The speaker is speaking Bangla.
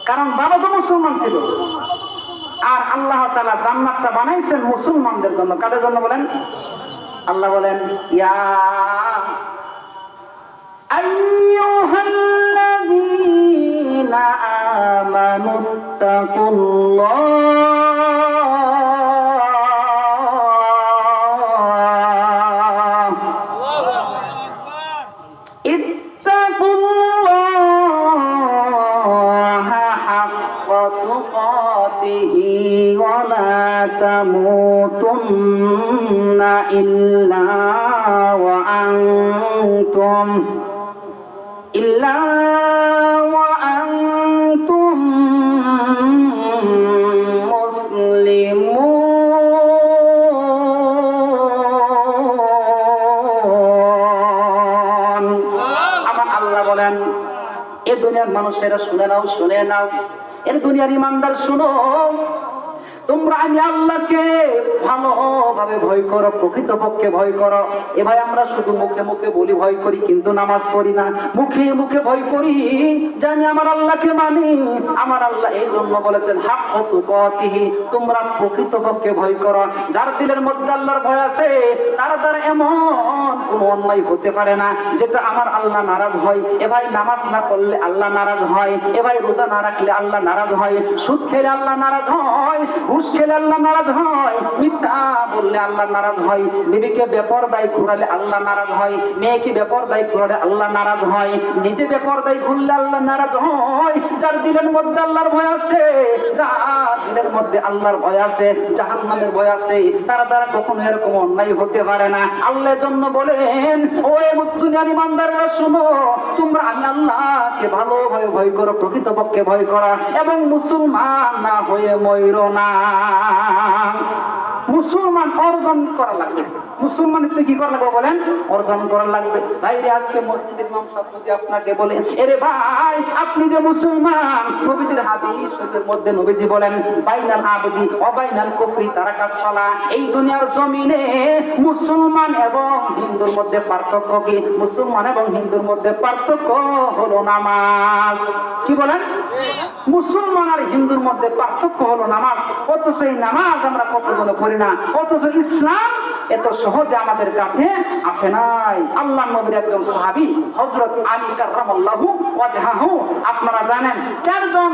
কারণ বাবা তো মুসলমান ছিল। আর আল্লাহ তাআলা জান্নাতটা বানাইছেন মুসলমানদের জন্য। কাদের জন্য বলেন? আল্লাহ বলেন, ইয়া আইয়ুহাল্লাযীনা আমানুত্তাকুল্লাহ ইত্তাকুল্লাহা হাক্কা তুকাতিহি ওয়া লা তামুতুন্না ইল্লা ওয়া আনতুম মুসলিমুন। আমার আল্লাহ বলেন, এ দুনিয়ার মানুষেরা শুনে নাও, এর দুনিয়ার ইমানদার শুনো, তোমরা আমি আল্লাহকে ভালোভাবে ভয় করো, প্রকৃতপক্ষে ভয় করো। এ ভাই আমরা শুধু মুখে মুখে বলি ভয় করি, কিন্তু নামাজ পড়ি না। মুখে মুখে ভয় করি, জানি আমার আল্লাহকে মানি। আমার আল্লাহ এই জন্য বলেছেন হাক্কা তুকাতিহি, তোমরা প্রকৃতপক্ষে ভয় করো। যার দিলের মধ্যে আল্লাহর ভয় আছে, তার দ্বারা এমন কোনো অন্যায় হতে পারে না যেটা আমার আল্লাহ নারাজ হয়। এ ভাই নামাজ না পড়লে আল্লাহ নারাজ হয়। এ ভাই রোজা না রাখলে আল্লাহ নারাজ হয়। সুদ খেলে আল্লাহ নারাজ হয়। ঘুষ খেলে আল্লাহ নারাজ হয়। মিথ্যা বললে আল্লাহ নারাজ হয়। বিবিকে বেপরদায় ঘুরালে আল্লাহ নারাজ হয়। মেয়েকে বেপরদায় ঘুরালে আল্লাহ নারাজ হয়। নিজে বেপরদায় ঘুরলে আল্লাহ নারাজ হয়। যার দিলের মধ্যে আল্লাহর ভয় আছে, যার দিলের মধ্যে আল্লাহর ভয় আছে, জাহান্নামের ভয় আছে, তার দ্বারা কখনো এরকম অন্যায় হতে পারে না। আল্লাহর জন্য বলেন, ওই দুনিয়ার ইমানদাররা শুনো, তোমরা আমি আল্লাহকে ভালোভাবে ভয় করো, প্রকৃতপক্ষে ভয় করো, এবং মুসলমান না হয়ে ময়ূর না। মুসলমান অর্জন করা লাগবে। মুসলমানের কি করা লাগবে বলেন? অর্জন করা লাগবে। ভাইরে আজকে মসজিদের ইমাম সাহেব যদি আপনাকে বলে, এরে ভাই আপনি যে মুসলমান, নবীজির হাদিস শরীফের মধ্যে নবীজি বলেন, বাইনাল আবদি ওয়া বাইনাল কুফরি তারাকাস সালাহ। এই দুনিয়ার জমিনে মুসলমান এবং হিন্দুর মধ্যে পার্থক্য কি? মুসলমান এবং হিন্দুর মধ্যে পার্থক্য হলো নামাজ। কি বলেন? মুসলমান আর হিন্দুর মধ্যে পার্থক্য হলো নামাজ। অথচ এই নামাজ আমরা কতজন পড়ি না। অথচ ইসলাম এত সহজে আমাদের কাছে আসে নাই। আল্লাহ নবীর একজন সাহাবী হযরত আলী কাররামাল্লাহু ওয়াজহাহু, আপনারা জানেন, 4 জন